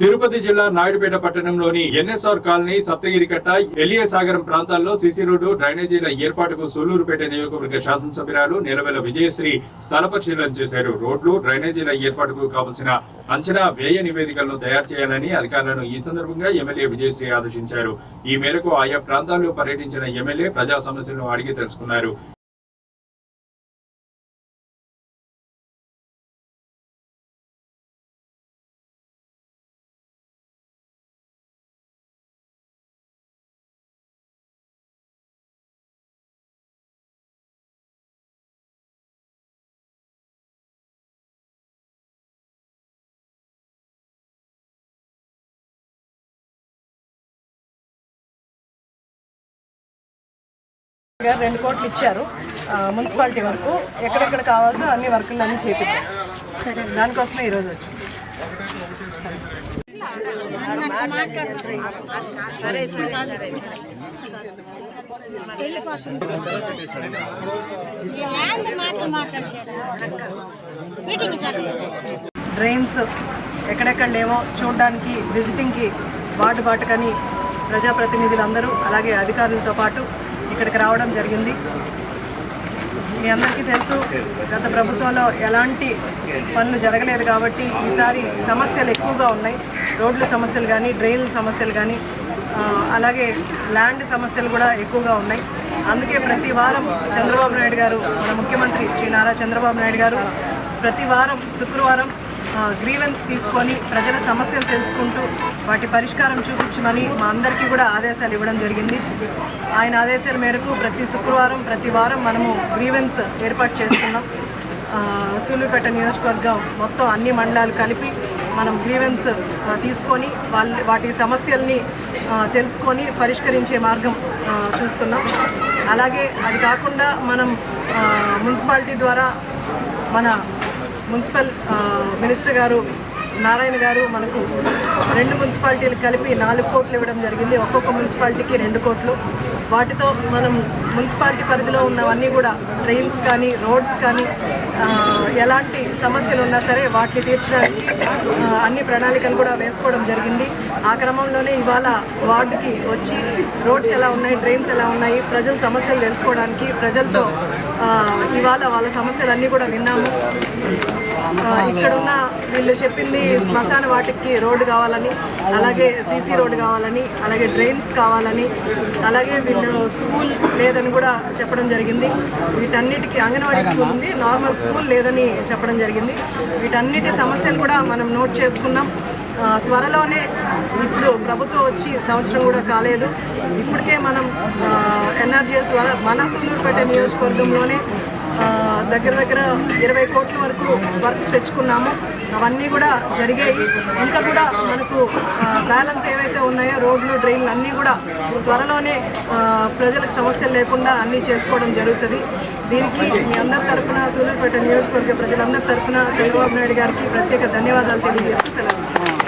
తిరుపతి జిల్లా నాయుడుపేట పట్టణంలోని NSR colony, సప్తగిరికట్ట, ఎలియసాగరం ప్రాంతాల్లో సీసీ రోడ్డు, డ్రైనేజీల ఏర్పాటుకు సూళ్లూరుపేట నియోజకవర్గ శాసనసభ్యురాలు నీలవేల విజయశ్రీ స్థల పరిశీలన చేశారు. రోడ్లు, డ్రైనేజీల ఏర్పాటుకు కావలసిన అంచనా వ్యయ నివేదికలను తయారు చేయాలని అధికారులను ఈ సందర్భంగా ఎమ్మెల్యే విజయశ్రీ ఆదేశించారు. ఈ మేరకు ఆయా ప్రాంతాల్లో పర్యటించిన ఎమ్మెల్యే ప్రజా సమస్యలను అడిగి తెలుసుకున్నారు. రెండు కోట్లు ఇచ్చారు మున్సిపాలిటీ వరకు. ఎక్కడెక్కడ కావాల్సో అన్ని వర్కులు అన్నీ చేపిద్దాం. దానికోసమే ఈరోజు వచ్చింది. డ్రైన్స్ ఎక్కడెక్కడ లేవో చూడడానికి విజిటింగ్కి వార్డు బాటుకని ప్రజాప్రతినిధులందరూ అలాగే అధికారులతో పాటు ఇక్కడికి రావడం జరిగింది. మీ అందరికీ తెలుసు, గత ప్రభుత్వంలో ఎలాంటి పనులు జరగలేదు కాబట్టి ఈసారి సమస్యలు ఎక్కువగా ఉన్నాయి. రోడ్ల సమస్యలు కానీ, డ్రైన్ల సమస్యలు కానీ, అలాగే ల్యాండ్ సమస్యలు కూడా ఎక్కువగా ఉన్నాయి. అందుకే ప్రతి వారం చంద్రబాబు నాయుడు గారు, మన ముఖ్యమంత్రి శ్రీ నారా చంద్రబాబు నాయుడు గారు ప్రతి వారం శుక్రవారం గ్రీవెన్స్ తీసుకొని ప్రజల సమస్యలు తెలుసుకుంటూ వాటి పరిష్కారం చూపించమని మా అందరికీ కూడా ఆదేశాలు ఇవ్వడం జరిగింది. ఆయన ఆదేశాల మేరకు ప్రతి శుక్రవారం, ప్రతి వారం మనము గ్రీవెన్స్ ఏర్పాటు చేసుకున్నాం. సూళ్లూరుపేట నియోజకవర్గం మొత్తం అన్ని మండలాలు కలిపి మనం గ్రీవెన్స్ తీసుకొని వాటి సమస్యల్ని తెలుసుకొని పరిష్కరించే మార్గం చూస్తున్నాం. అలాగే అది కాకుండా మనం మున్సిపాలిటీ ద్వారా మన మున్సిపల్ మినిస్టర్ గారు నారాయణ గారు మనకు 2 మున్సిపాలిటీలు కలిపి 4 కోట్లు ఇవ్వడం జరిగింది. ఒక్కొక్క మున్సిపాలిటీకి 2 కోట్లు. వాటితో మనం మున్సిపాలిటీ పరిధిలో ఉన్నవన్నీ కూడా డ్రైన్స్ కానీ, రోడ్స్ కానీ, ఎలాంటి సమస్యలు ఉన్నా సరే వాటిని తీర్చడానికి అన్ని ప్రణాళికలు కూడా వేసుకోవడం జరిగింది. ఆ క్రమంలోనే ఇవాళ వార్డుకి వచ్చి రోడ్స్ ఎలా ఉన్నాయి, డ్రైన్స్ ఎలా ఉన్నాయి, ప్రజల సమస్యలు తెలుసుకోవడానికి ప్రజలతో ఇవాళ వాళ్ళ సమస్యలన్నీ కూడా విన్నాము. ఇక్కడున్న వీళ్ళు చెప్పింది శ్మశాన వాటికి రోడ్డు కావాలని, అలాగే సీసీ రోడ్డు కావాలని, అలాగే డ్రైన్స్ కావాలని, అలాగే వీళ్ళు స్కూల్ లేదని కూడా చెప్పడం జరిగింది. వీటన్నిటికీ అంగన్వాడీ స్కూల్ ఉంది, నార్మల్ స్కూల్ లేదని చెప్పడం జరిగింది. వీటన్నిటి సమస్యలు కూడా మనం నోట్ చేసుకున్నాం. త్వరలోనే, ఇప్పుడు ప్రభుత్వం వచ్చి సంవత్సరం కూడా కాలేదు, ఇప్పటికే మనం ఎన్ఆర్జీఎస్ ద్వారా మన సూళ్లూరుపేట నియోజకవర్గంలోనే దగ్గర 20 కోట్ల వరకు వర్క్స్ తెచ్చుకున్నాము. అవన్నీ కూడా జరిగాయి. ఇంకా కూడా మనకు బ్యాలెన్స్ ఏవైతే ఉన్నాయో రోడ్లు, డ్రైన్లు అన్నీ కూడా త్వరలోనే ప్రజలకు సమస్యలు లేకుండా అన్నీ చేసుకోవడం జరుగుతుంది. దీనికి మీ అందరి తరఫున, సూళ్లూరుపేట నియోజకవర్గ ప్రజలందరి తరఫున చంద్రబాబు నాయుడు గారికి ప్రత్యేక ధన్యవాదాలు తెలియజేస్తూ సెలవు.